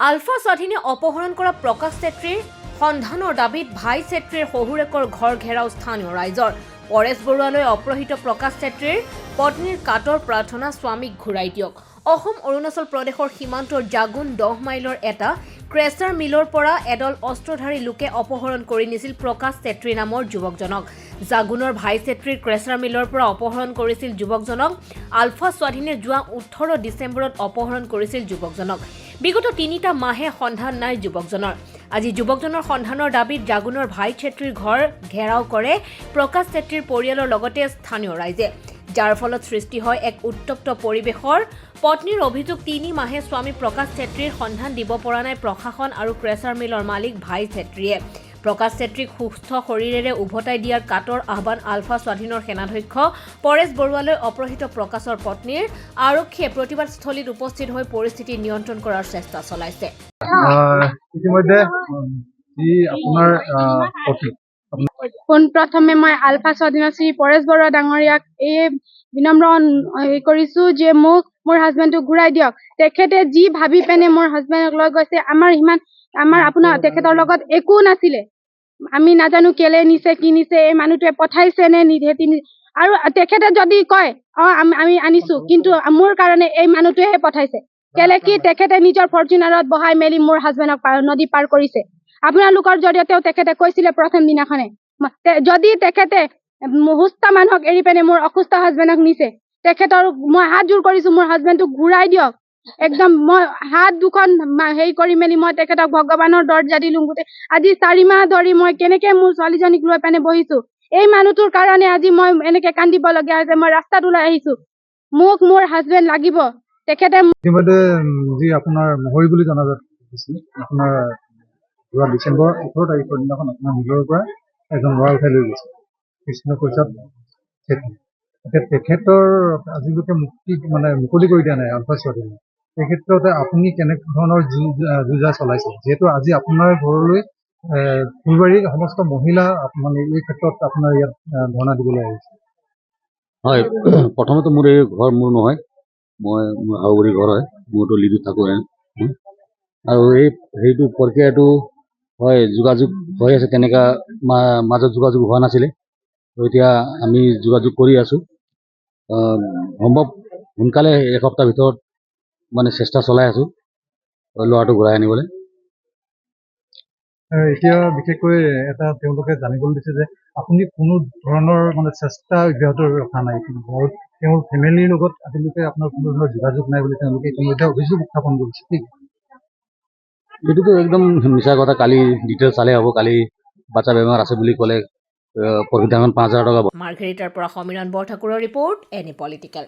আলফা স্বাধীনে অপহৰণ কৰা প্ৰকাশ চেত্ৰীৰ সন্ধানৰ দাবীত ভাই চেত্ৰীৰ শহুৰেকৰ ঘৰ ঘেৰাও স্থানীয় ৰাইজৰ। পৰেশ বৰুৱালৈ অপহৃত প্ৰকাশ চেত্ৰীৰ পত্নীৰ কাটৰ প্ৰাৰ্থনা স্বামীক ঘূৰাই দিয়ক। অসম অৰুণাচল প্ৰদেশৰ সীমান্তৰ জাগুন 10 মাইলৰ এটা ক্ৰেচাৰ মিলৰ পৰা এডল অস্ত্ৰধাৰী লোকে অপহৰণ কৰি নিছিল প্ৰকাশ চেত্ৰী নামৰ যুৱকজনক। জাগুনৰ ভাই চেত্ৰীৰ ক্ৰেচাৰ মিলৰ পৰা অপহৰণ কৰিছিল যুৱকজনক। আলফা স্বাধীনে যোৱা 18 ডিচেম্বৰত অপহৰণ কৰিছিল যুৱকজনক। বিগত 3টা মাহে সন্ধান নাই যুৱকজনৰ। আজি যুৱকজনৰ সন্ধানৰ দাবীত জাগুনৰ ভাই চেত্ৰীৰ ঘৰ ঘেৰাও কৰে প্ৰকাশ চেত্ৰীৰ পৰিয়ালৰ লগতে স্থানীয় ৰাইজে, যাৰ ফলত সৃষ্টি হয় এক উত্তপ্ত পৰিৱেশৰ। পত্নীৰ অভিযোগ 3 মাহে স্বামী প্ৰকাশ চেত্ৰীৰ সন্ধান দিব পৰা নাই প্ৰশাসন আৰু ক্ৰেচাৰ মিলৰ মালিক ভাই চেত্ৰীয়ে। প্ৰকাশ চেত্ৰীক সুস্থ শৰীৰেৰে উভতাই দিয়াৰ কাটৰ আহ্বান আলফা স্বাধীনৰ সেনাধ্যক্ষ পৰেশ বৰুৱালৈ অপহৃত প্ৰকাশৰ পত্নীৰ। আৰক্ষীয়ে প্ৰতিবাদস্থলীত উপস্থিত হৈ পৰিস্থিতি নিয়ন্ত্ৰণ কৰাৰ চেষ্টা চলাইছে। ইতিমধ্যে আপোনাৰ পোনপ্ৰথমে মই আলফা স্বাধীনৰ শ্ৰী পৰেশ বৰুৱা ডাঙৰীয়াক এই বিনম্ৰ কৰিছো যে মোক মোৰ হাজবেণ্ডক ঘূৰাই দিয়ক। তেখেতে যি ভাবি পেনে মোৰ হাজবেণ্ডক লৈ গৈছে, আমাৰ আপোনাৰ তেখেতৰ লগত একো নাছিলে। আমি নাজানো কেলে নিছে কি নিছে, এই মানুহটোৱে পঠাইছে নে নিধে আৰু তেখেতে যদি কয় আমি আনিছো, কিন্তু মোৰ কাৰণে এই মানুহটোৱেহে পঠাইছে। কেলে কি তেখেতে নিজৰ ফৰ্চুনাৰত বহাই মেলি মোৰ হাজবেণ্ডক নদী পাৰ কৰিছে। আপোনালোকৰ জৰিয়তেও তেখেতে কৈছিলে প্ৰথম দিনাখনে, যদি তেখেতে সুস্থ মানুহক এৰি পেনে মোৰ অসুস্থ হাজবেণ্ডক নিছে, তেখেতৰ মই হাত জোৰ কৰিছো মোৰ হাজবেণ্ডটোক ঘূৰাই দিয়ক। একদম মই হাত দুখন হেৰি কৰি মেলি মই তেখেতক ভগৱানৰ দৰ্জা দিলো। আজি 4 মাহ ধৰি মই কেনেকে মোৰ ছোৱালীজনীক লৈ পেনে বহিছো, এই মানুহটোৰ কাৰণে আজি মই এনেকে কান্দিব লগীয়া হৈছে। মই ৰাস্তাত ওলাই আহিছো, মোক মোৰ হাজবেণ্ড লাগিব। তেখেতে ইতিমধ্যে যি আপোনাৰ মহৰি বুলি জনা গৈছিল, আপোনাৰ যোৱা ডিচেম্বৰ 18 তাৰিখৰ দিনাখন আপোনাৰ মিলৰ পৰা এজন ল'ৰা উঠাই লৈ গৈছে কৃষ্ণ প্ৰসাদ চেত্ৰী। এতিয়া তেখেতৰ আজিলৈকে মুকলি কৰি দিয়া নাই আলফা স্বাধীনে। এই ক্ষেত্ৰতে আপুনি কেনে ধৰণৰ যুঁজা চলাইছে, যিহেতু আজি আপোনাৰ ঘৰলৈ ফুলবাৰীৰ সমস্ত মহিলা এই ক্ষেত্ৰত আপোনাৰ ইয়াত ধৰ্ণা দিবলৈ আহিছে? হয়, প্ৰথমতে মোৰ এই ঘৰ মোৰ নহয়, মোৰ হাউগুৰি ঘৰ হয়। মোৰতো লিডুত থাকোঁ আৰু এই সেইটো প্ৰক্ৰিয়াটো হয় যোগাযোগ হৈ আছে, তেনেকুৱা মাজত যোগাযোগ হোৱা নাছিলে। এতিয়া আমি যোগাযোগ কৰি আছোঁ, সম্ভৱ সোনকালে এসপ্তাহৰ ভিতৰত চেষ্টা চলাই আছোঁ ল'ৰাটো ঘূৰাই আনিবলৈ। এতিয়া বিশেষকৈ এটা তেওঁলোকে জানিবলৈ দিছে যে আপুনি কোনো ধৰণৰ চেষ্টা অব্যাহত ৰখা নাই। ঘৰত তেওঁৰ ফেমিলিৰ লগত আজিলৈকে আপোনাৰ কোনো ধৰণৰ যোগাযোগ নাই বুলি তেওঁলোকে ইতিমধ্যে অভিযোগ উত্থাপন কৰিছে। এইটোতো একদম মিছা কথা। কালি ডিটেইলছ চালে হ'ব। কালি বাচ্চা বেমাৰ আছে বুলি ক'লে প্ৰকৃতাখন 5,000 টকা। মাৰ্ঘেৰিটাৰ পৰা সমীৰণ বৰঠাকুৰৰ ৰিপৰ্ট, এনি পলিটিকেল।